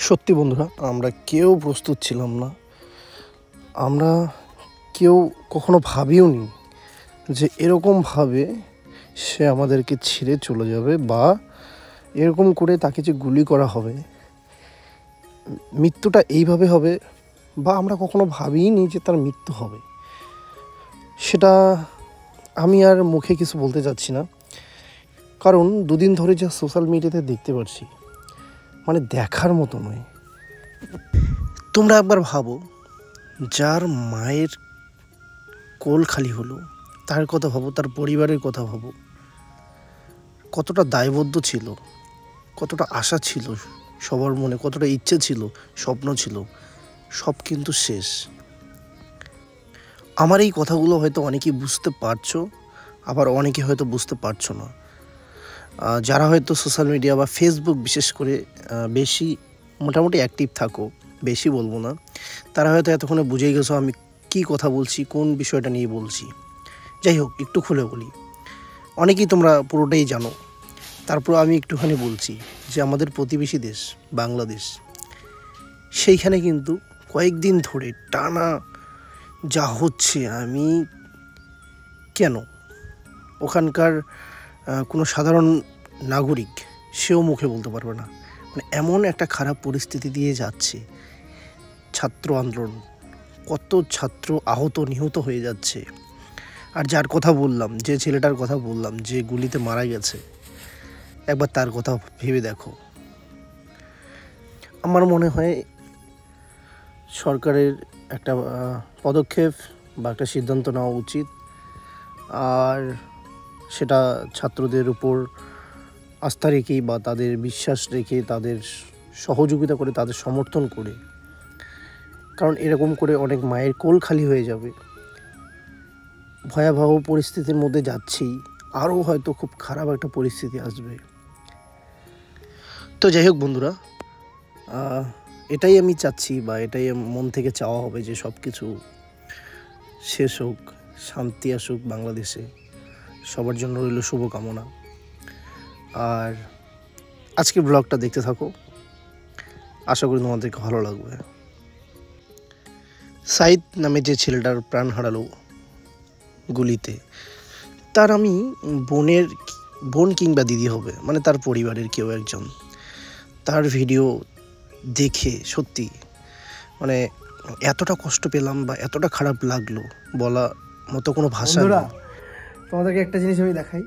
সত্যি বন্ধুরা, আমরা কেউ প্রস্তুত ছিলাম না। আমরা কেউ কখনো ভাবিও নি যে এরকমভাবে সে আমাদেরকে ছেড়ে চলে যাবে, বা এরকম করে তাকে যে গুলি করা হবে, মৃত্যুটা এইভাবে হবে, বা আমরা কখনো ভাবিনি যে তার মৃত্যু হবে। সেটা আমি আর মুখে কিছু বলতে চাচ্ছি না, কারণ দুদিন ধরে যা সোশ্যাল মিডিয়াতে দেখতে পাচ্ছি, মানে দেখার মতো নয়। তোমরা একবার ভাবো, যার মায়ের কোল খালি হলো তার কথা ভাবো, তার পরিবারের কথা ভাবো। কতটা দায়বদ্ধ ছিল, কতটা আশা ছিল সবার মনে, কতটা ইচ্ছে ছিল, স্বপ্ন ছিল, সব কিন্তু শেষ। আমার এই কথাগুলো হয়তো অনেকেই বুঝতে পারছো, আবার অনেকে হয়তো বুঝতে পারছো না। যারা হয়তো সোশ্যাল মিডিয়া বা ফেসবুক বিশেষ করে বেশি মোটামুটি অ্যাক্টিভ থাকো, বেশি বলবো না, তারা হয়তো এতক্ষণে বুঝেই গেছো আমি কী কথা বলছি, কোন বিষয়টা নিয়ে বলছি। যাই হোক, একটু খুলে বলি। অনেকেই তোমরা পুরোটাই জানো, তারপর আমি একটুখানি বলছি যে আমাদের প্রতিবেশী দেশ বাংলাদেশ, সেইখানে কিন্তু কয়েকদিন ধরে টানা যা হচ্ছে, আমি কেন ওখানকার কোনো সাধারণ নাগরিক সেও মুখে বলতে পারবে না। মানে এমন একটা খারাপ পরিস্থিতি দিয়ে যাচ্ছে। ছাত্র আন্দোলন, কত ছাত্র আহত নিহত হয়ে যাচ্ছে। আর যার কথা বললাম, যে ছেলেটার কথা বললাম যে গুলিতে মারা গেছে, একবার তার কথা ভেবে দেখো। আমার মনে হয় সরকারের একটা পদক্ষেপ বা একটা সিদ্ধান্ত নেওয়া উচিত, আর সেটা ছাত্রদের উপর আস্থা রেখেই বা তাদের বিশ্বাস রেখে, তাদের সহযোগিতা করে, তাদের সমর্থন করে। কারণ এরকম করে অনেক মায়ের কোল খালি হয়ে যাবে। ভয়াবহ পরিস্থিতির মধ্যে যাচ্ছি, আরও হয়তো খুব খারাপ একটা পরিস্থিতি আসবে। তো যাই হোক বন্ধুরা, এটাই আমি চাচ্ছি, বা এটাই মন থেকে চাওয়া হবে যে সব কিছু শেষ হোক, শান্তি আসুক বাংলাদেশে। সবার জন্য রইল শুভকামনা। আর আজকের ব্লগটা দেখতে থাকো, আশা করি তোমাদেরকে ভালো লাগবে। সাইদ নামে যে ছেলেটার প্রাণ হারালো গুলিতে, তার আমি বোন কিংবা দিদি হবে, মানে তার পরিবারের কেউ একজন। তার ভিডিও দেখে সত্যি মানে এতটা কষ্ট পেলাম বা এতটা খারাপ লাগলো, বলা মতো কোনো ভাষা নেই। তোমাদেরকে একটা জিনিস আমি দেখাই,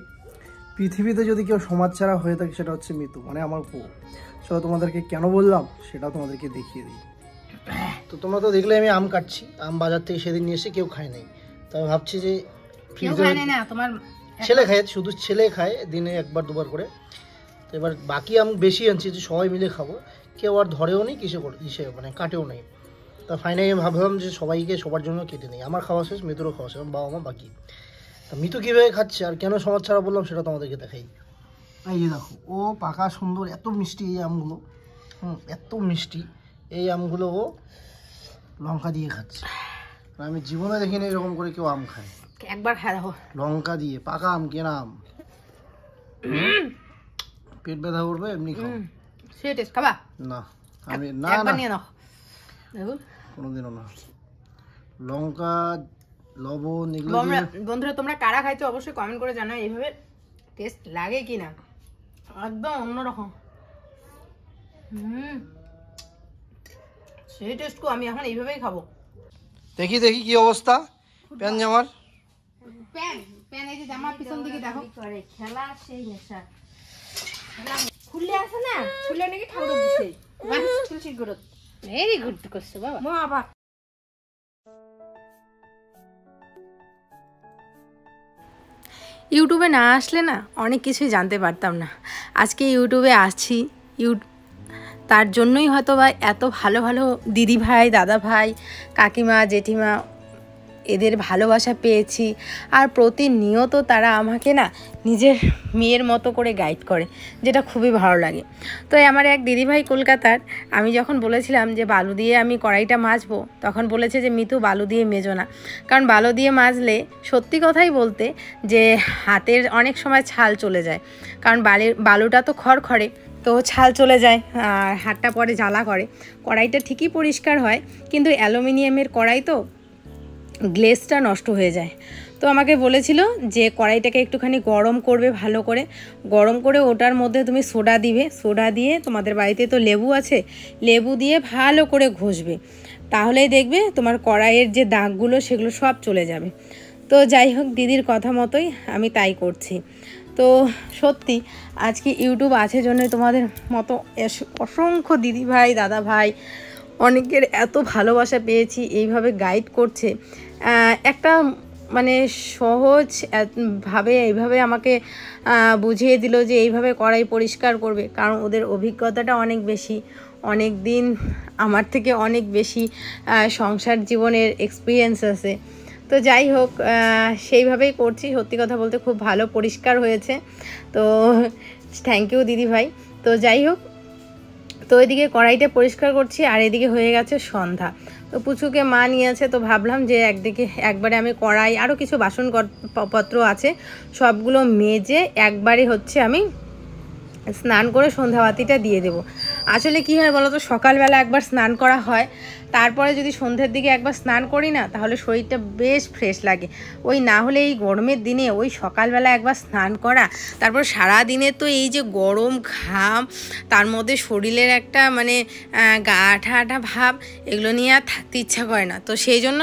পৃথিবীতে যদি কেউ সমাজ ছাড়া হয়ে থাকে সেটা হচ্ছে মিতু, মানে আমার বউ। সেটা তোমাদেরকে কেন বললাম সেটাও তোমাদেরকে দেখিয়ে দিই। তো তোমরা তো দেখলে আমি আম কাটছি, আম বাজার থেকে সেদিন নিয়ে এসে কেউ খায় নাই। তো আমি ভাবছি যে তোমার ছেলে খায়, শুধু ছেলে খায় দিনে একবার দুবার করে। তো এবার বাকি আম বেশি আনছি যে সবাই মিলে খাবো, কেউ আর ধরেও নেই, কিসে মানে কাটেও নেই। তা ফাইনালি আমি ভাবলাম যে সবাইকে সবার জন্য কেটে নেই। আমার খাওয়া শেষ, মিতুরও খাওয়া শেষ, বাবা মা বাকি। তা মিতু কীভাবে খাচ্ছে আর কেন সমাজ ছাড়া বললাম সেটা তোমাদেরকে দেখাই। এই যে দেখো, ও পাকা সুন্দর, এত মিষ্টি এই আমগুলো, এত মিষ্টি এই আমগুলো ও লঙ্কা দিয়ে খাচ্ছে। আমি জীবনে দেখিনি এরকম করে কেউ আম খায়। একবার খায় দেখো, লঙ্কা দিয়ে পাকা আম, কেনা আম। পেট ব্যথা করবে এমনি খাও। সিরিয়াস খাবা না? আমি না না কোনোদিনও না। লঙ্কা, লবণ এগুলো। বন্ধুরা তোমরা কারা খাইছো অবশ্যই কমেন্ট করে জানাও, এইভাবে টেস্ট লাগে কিনা। একদম অন্যরকম। সেই টেস্ট কো আমি এখন এইভাবেই খাবো। দেখি দেখি কি অবস্থা প্যান জামার। প্যান এই যে জামা পিছন দিকে দেখো, করে খেলা সেই নেশা। খুললে আছে না, খুললে নাকি ঠাকুর দিছে। বাস খুলছি গুরুত। ভেরি গুড করছো বাবা। মা বাবা ইউটিউবে না আসলে না অনেক কিছুই জানতে পারতাম না। আজকে ইউটিউবে আসছি, তার জন্যই হয়তো বা এত ভালো ভালো দিদি ভাই, দাদা ভাই, কাকিমা, জেঠিমা এদের ভালোবাসা পেয়েছি। আর প্রতিনিয়ত তারা আমাকে না নিজের মেয়ের মতো করে গাইড করে, যেটা খুবই ভালো লাগে। তো আমার এক দিদিভাই কলকাতার, আমি যখন বলেছিলাম যে বালু দিয়ে আমি কড়াইটা মাজবো, তখন বলেছে যে মিতু বালু দিয়ে মেজো না, কারণ বালু দিয়ে মাজলে সত্যি কথাই বলতে যে হাতের অনেক সময় ছাল চলে যায়, কারণ বালুটা তো খড়খড়ে, তো ছাল চলে যায় আর হাতটা পরে জ্বালা করে। কড়াইটা ঠিকই পরিষ্কার হয়, কিন্তু অ্যালুমিনিয়ামের কড়াই তো গ্লেজটা নষ্ট হয়ে যায়। তো আমাকে বলেছিল যে কড়াইটাকে একটুখানি গরম করবে, ভালো করে গরম করে ওটার মধ্যে তুমি সোডা দিবে, সোডা দিয়ে তোমাদের বাড়িতে তো লেবু আছে, লেবু দিয়ে ভালো করে ঘষবে, তাহলেই দেখবে তোমার কড়াইয়ের যে দাগগুলো সেগুলো সব চলে যাবে। তো যাই হোক, দিদির কথা মতোই আমি তাই করছি। তো সত্যি আজকে ইউটিউব আছে জন্যই তোমাদের মতো অসংখ্য দিদিভাই দাদাভাই অনেকের এত ভালোবাসা পেয়েছি, এইভাবে গাইড করছে। একটা মানে সহজ ভাবে এইভাবে আমাকে বুঝিয়ে দিল যে এইভাবে কড়াই পরিষ্কার করবে, কারণ ওদের অভিজ্ঞতাটা অনেক বেশি, অনেক দিন আমার থেকে অনেক বেশি সংসার জীবনের এক্সপিরিয়েন্স আছে। তো যাই হোক, সেইভাবেই করছি। সত্যি কথা বলতে খুব ভালো পরিষ্কার হয়েছে, তো থ্যাংক ইউ দিদি ভাই। তো যাই হোক, তো এদিকে কড়াইটা পরিষ্কার করছি আর এদিকে হয়ে গেছে সন্ধ্যা। তো পুচুকে মা নিয়েছে, তো ভাবলাম যে একবারে আমি কড়াই আরও কিছু বাসনপত্র আছে সবগুলো মেজে একবারে হচ্ছে আমি স্নান করে সন্ধ্যাবাতিটা দিয়ে দেব। আসলে কী হয় বলো তো, সকালবেলা একবার স্নান করা হয়, তারপরে যদি সন্ধ্যের দিকে একবার স্নান করি না, তাহলে শরীরটা বেশ ফ্রেশ লাগে। ওই না হলে এই গরমের দিনে ওই সকালবেলা একবার স্নান করা, তারপর সারা দিনে তো এই যে গরম ঘাম, তার মধ্যে শরীরের একটা মানে গা আঠা আঠা ভাব, এগুলো নিয়ে আর থাকতে ইচ্ছা করে না। তো সেই জন্য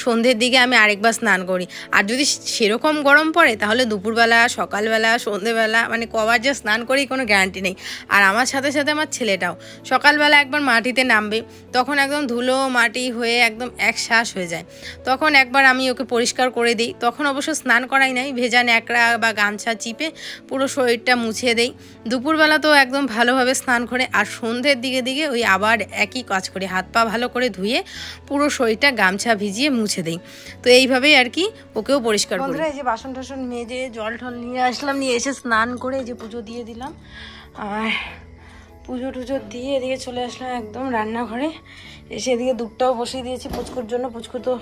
সন্ধ্যের দিকে আমি আরেকবার স্নান করি। আর যদি সেরকম গরম পড়ে তাহলে দুপুরবেলা, সকালবেলা, সন্ধ্যেবেলা, মানে কবার যে স্নান করি কোনো গ্যারান্টি নেই। আর আমার সাথে সাথে আমার ছেলেটাও সকালবেলা একবার মাটিতে নামবে, তখন একদম ধুলো মাটি হয়ে একদম একশ্বাস হয়ে যায়, তখন একবার আমি ওকে পরিষ্কার করে দিই। তখন অবশ্য স্নান করাই নাই, ভেজা ন্যাকড়া বা গামছা চিপে পুরো শরীরটা মুছে দেই। দুপুরবেলা তো একদম ভালোভাবে স্নান করে, আর সন্ধ্যের দিকে দিকে ওই আবার একই কাজ করি, হাত পা ভালো করে ধুয়ে পুরো শরীরটা গামছা ভিজিয়ে মুছে দেই। তো এইভাবেই আর কি ওকেও পরিষ্কার করি। এই যে বাসন টাসন মেজে জল টল নিয়ে আসলাম, নিয়ে এসে স্নান করে এই যে পুজো দিয়ে দিলাম, আর পুজো টুজো দিয়ে এদিকে চলে আসলাম একদম রান্নাঘরে। এসে এদিকে দুধটাও বসিয়ে দিয়েছি পুচকুর জন্য, পুচকু তো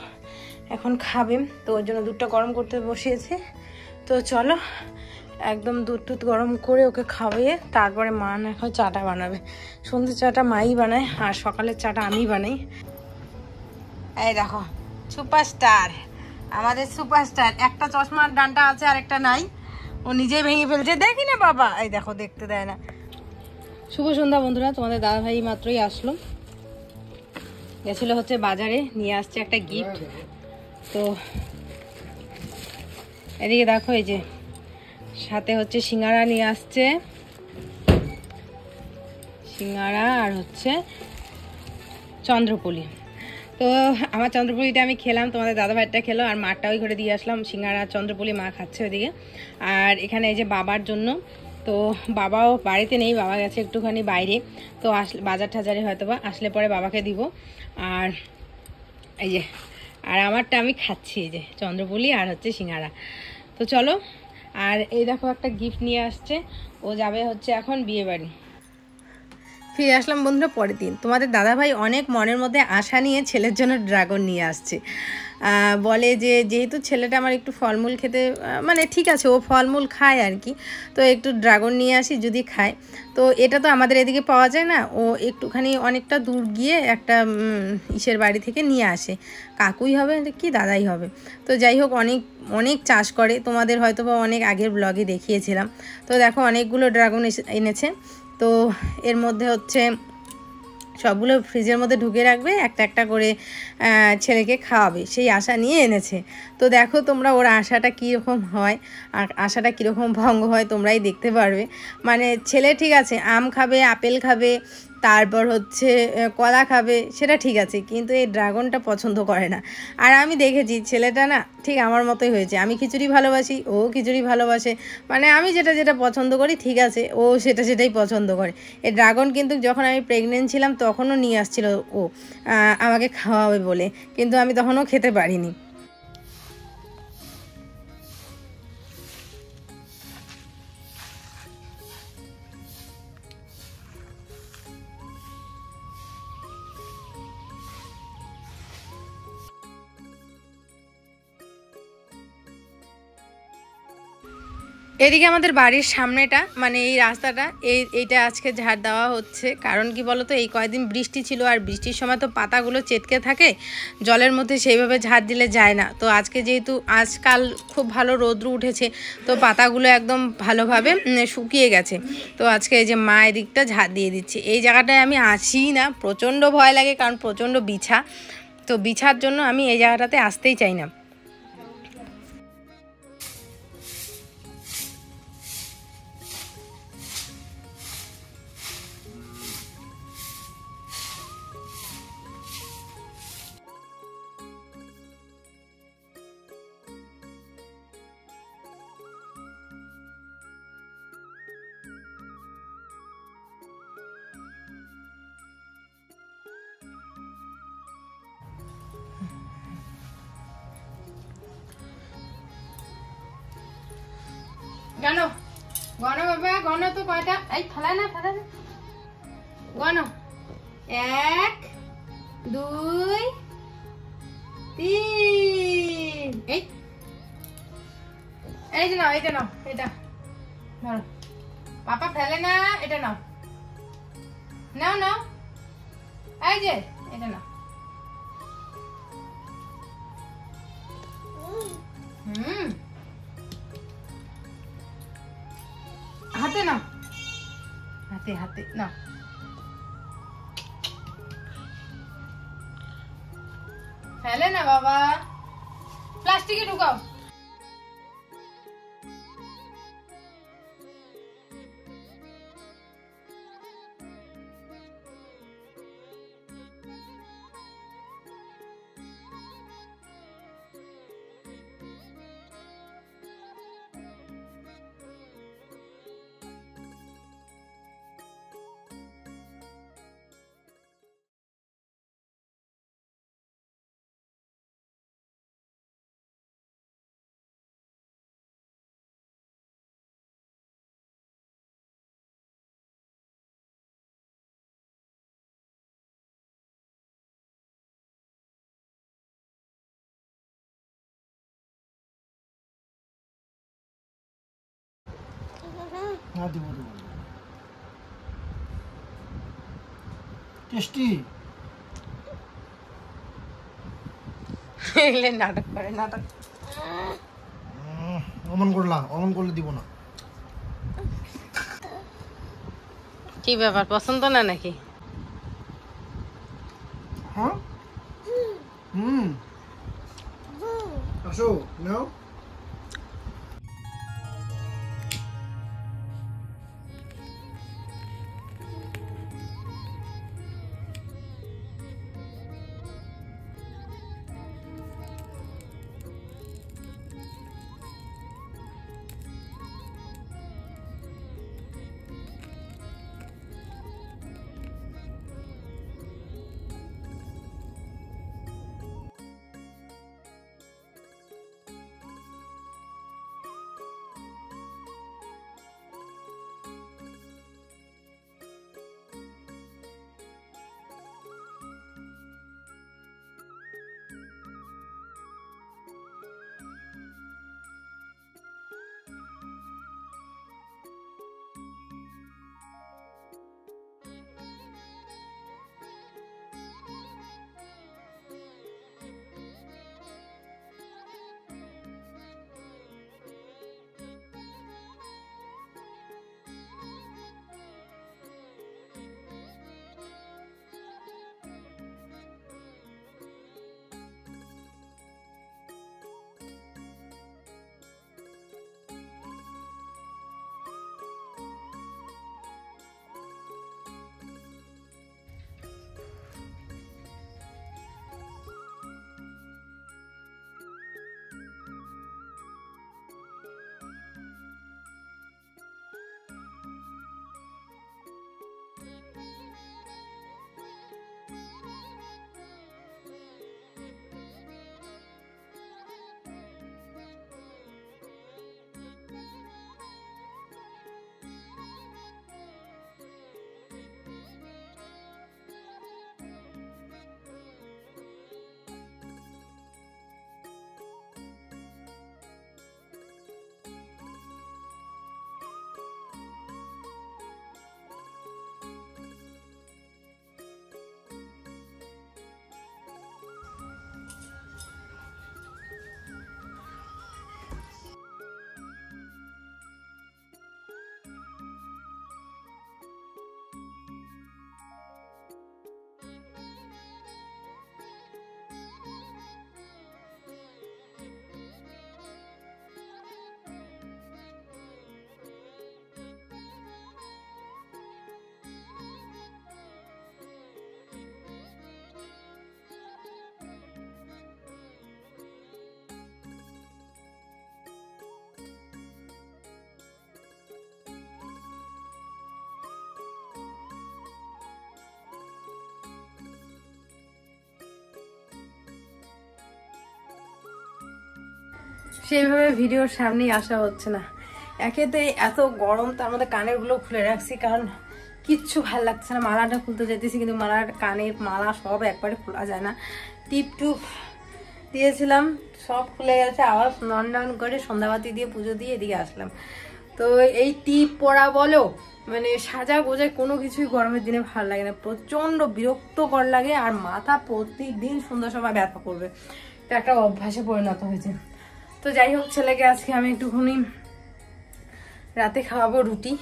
এখন খাবে, তো ওর জন্য দুধটা গরম করতে বসিয়েছি। তো চলো একদম দুধ টুধ গরম করে ওকে খাওয়িয়ে তারপরে মা না এখন চাটা বানাবে। সন্ধ্যের চাটা মাই বানায় আর সকালের চাটা আমি বানাই। এই দেখো সুপারস্টার, আমাদের সুপারস্টার, একটা চশমার ডানটা আছে আর একটা নাই, ও নিজেই ভেঙে ফেলছে, দেখি না বাবা, এই দেখো দেখতে দেয় না। শুভ সন্ধ্যা বন্ধুরা, তোমাদের দাদা ভাই মাত্রই আসলো, গেছিল হচ্ছে বাজারে, নিয়ে আসছে একটা গিফট। তো এদিকে দেখো এই যে সাথে হচ্ছে সিঙ্গারা নিয়ে আসছে, সিঙ্গারা আর হচ্ছে চন্দ্রপুলি। তো আমার চন্দ্রপুলিটা আমি খেলাম, তোমাদের দাদা ভাইটা খেলো, আর মারটা ওই ঘরে দিয়ে আসলাম। সিঙ্গারা চন্দ্রপুলি মা খাচ্ছে ওইদিকে। আর এখানে এই যে বাবার জন্য, তো বাবাও বাড়িতে নেই, বাবা গেছে একটুখানি বাইরে, তো আসলে বাজার টাজারে হয়তো বা আসলে পরে বাবাকে দিব। আর এই যে আর আমারটা আমি খাচ্ছি, এই যে চন্দ্রপুলি আর হচ্ছে সিঙ্গারা। তো চলো, আর এই দেখো একটা গিফট নিয়ে আসছে, ও যাবে হচ্ছে এখন বিয়ে বাড়ি। ফিরে আসলাম বন্ধুরা পরের দিন। তোমাদের দাদাভাই অনেক মনের মধ্যে আশা নিয়ে ছেলের জন্য ড্রাগন নিয়ে আসছে। বলে যে যেহেতু ছেলেটা আমার একটু ফলমূল খেতে মানে ঠিক আছে, ও ফলমূল খায় আর কি, তো একটু ড্রাগন নিয়ে আসি যদি খায়। তো এটা তো আমাদের এদিকে পাওয়া যায় না, ও একটুখানি অনেকটা দূর গিয়ে একটা ইসের বাড়ি থেকে নিয়ে আসে, কাকুই হবে কি দাদাই হবে। তো যাই হোক, অনেক অনেক চাষ করে, তোমাদের হয়তো বা অনেক আগের ব্লগে দেখিয়েছিলাম। তো দেখো অনেকগুলো ড্রাগন এনেছে, তো এর মধ্যে হচ্ছে সবগুলো ফ্রিজের মধ্যে ঢুকে রাখবে, একটা একটা করে ছেলেকে খাওয়াবে, সেই আশা নিয়ে এনেছে। তো দেখো তোমরা ওর আশাটা কীরকম হয় আর আশাটা কীরকম ভঙ্গ হয় তোমরাই দেখতে পারবে। মানে ছেলে ঠিক আছে আম খাবে, আপেল খাবে, তারপর হচ্ছে কলা খাবে, সেটা ঠিক আছে, কিন্তু এই ড্রাগনটা পছন্দ করে না। আর আমি দেখেছি ছেলেটা না ঠিক আমার মতোই হয়েছে, আমি খিচুড়ি ভালোবাসি, ও খিচুড়ি ভালোবাসে, মানে আমি যেটা যেটা পছন্দ করি ঠিক আছে, ও সেটাই পছন্দ করে। এই ড্রাগন কিন্তু যখন আমি প্রেগনেন্ট ছিলাম তখনও নিয়ে আসছিল ও আমাকে খাওয়াবে বলে, কিন্তু আমি তখনও খেতে পারিনি। এদিকে আমাদের বাড়ির সামনেটা মানে এই রাস্তাটা এইটা আজকে ঝাড় দেওয়া হচ্ছে। কারণ কি বলতো, এই কয়েকদিন বৃষ্টি ছিল আর বৃষ্টির সময় তো পাতাগুলো চেটকে থাকে, জলের মধ্যে সেইভাবে ঝাড় দিলে যায় না। তো আজকে যেহেতু আজকাল খুব ভালো রৌদ্র উঠেছে, তো পাতাগুলো একদম ভালোভাবে শুকিয়ে গেছে। তো আজকে এই যে মা এদিকটা ঝাড় দিয়ে দিচ্ছে। এই জায়গাটায় আমি আসি না, প্রচণ্ড ভয় লাগে, কারণ প্রচণ্ড বিছা। তো বিছার জন্য আমি এই জায়গাটাতে আসতেই চাই না। গণ গণ বাবা গণ, তো কয়টা? এই ফেলায় না, ফেলায় না, গণ। 1 2 3। এই যে নাও, এটা নাও, এটা ধরো, পাপা ফেলে না, এটা নাও, নাও নাও, এই যে এটা নাও। হাতে নাও, হাতে হাতে নাও। ফেলে না বাবা, প্লাস্টিকে ঢুকাও। টেস্টি নাটক করে, নাটক। অমন করলে দিব না। কি ব্যাপার, পছন্দ না নাকি? হ্যাঁ, আসো নাও। সেইভাবে ভিডিওর সামনেই আসা হচ্ছে না। একেতে এত গরম, তার মধ্যে কানের গুলো খুলে রাখছি কারণ কিচ্ছু ভাল লাগছে না। মালাটা খুলতে যেতেছি কিন্তু মালার কানের মালা সব একবারে খোলা যায় না। টিপ টুপ দিয়েছিলাম, সব খুলে গেছে। আবার স্নান করে সন্ধ্যাবাতি দিয়ে পুজো দিয়ে এদিকে আসলাম। তো এই টিপ পরা বলো মানে সাজা গোজায় কোনো কিছুই গরমের দিনে ভালো লাগে না, প্রচন্ড বিরক্তকর লাগে। আর মাথা প্রতিদিন সন্ধ্যার সময় ব্যথা করবে, এটা একটা অভ্যাসে পরিণত হয়েছে। তো যাই হোক, ছেলেকে আজকে আমি একটুখানি রাতে খাওয়াবো রুটি,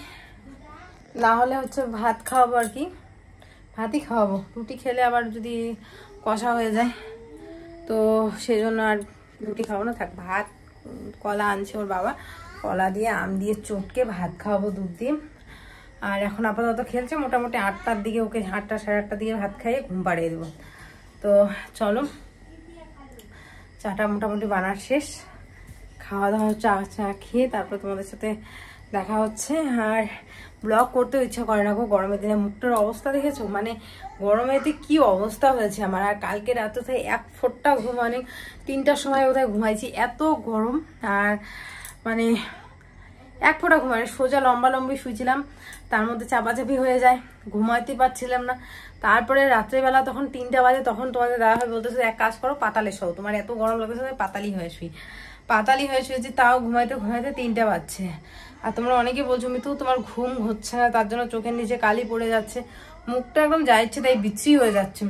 না হলে হচ্ছে ভাত খাওয়াবো আর কি। ভাতই খাওয়াবো, রুটি খেলে আবার যদি কষা হয়ে যায় তো সেই জন্য আর রুটি খাওয়াবো না, থাক ভাত। কলা আনছে ওর বাবা, কলা দিয়ে আম দিয়ে চটকে ভাত খাওয়াবো দুধ দিয়ে। আর এখন আপাতত খেলছে, মোটামুটি 8টার দিকে ওকে 8টা সাড়ে 8টার দিকে ভাত খাইয়ে ঘুম পাড়িয়ে দেবো। তো চলো, চাটা মোটামুটি বানার শেষ, খাওয়া দাওয়া চা খেয়ে তারপর তোমাদের সাথে দেখা হচ্ছে। আর ব্লগ করতেও ইচ্ছা করে না গো গরমের দিনে। মুখটার অবস্থা দেখেছো, মানে গরমেতে কি অবস্থা হয়েছে আমার। আর কালকে রাতে তো এক ফোঁটা ঘুম, মানে 3টার সময় বোধহয় ঘুমাইছি, এত গরম। আর মানে এক ফোঁটা ঘুম, মানে সোজা লম্বালম্বি শুয়েছিলাম, তার মধ্যে চাপাচাপি হয়ে যায়, ঘুমাইতে পারছিলাম না। তারপরে রাত্রেবেলা তখন 3টা বাজে, তখন তোমাদের দাদা ভাই বলতেছে এক কাজ করো পাতালে শো, তোমার এত গরম লাগতেছে পাতালি হয়ে শুয়েছি, তাও ঘুমাইতে 3টা বাজছে। আর তোমরা অনেকে বলছো মিতু তোমার ঘুম হচ্ছে না, তার জন্য চোখের নিচে কালি পড়ে যাচ্ছে, মুখটা একদম যা ইচ্ছে তাই বিচ্ছি হয়ে যাচ্ছে।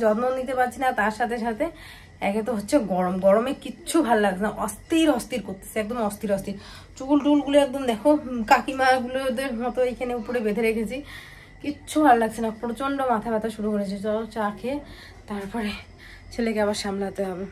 যত্ন নিতে পারছি না, তার সাথে সাথে একে তো হচ্ছে গরমে কিচ্ছু ভাল লাগছে না, অস্থির করতেছে, একদম অস্থির। চুলগুলো একদম দেখো কাকিমা গুলোদের মতো এখানে উপরে বেঁধে রেখেছি, কিচ্ছু ভাল লাগছে না, প্রচন্ড মাথা ব্যথা শুরু করেছে। চলো চা খেয়ে তারপরে ছেলেকে আবার সামলাতে হবে।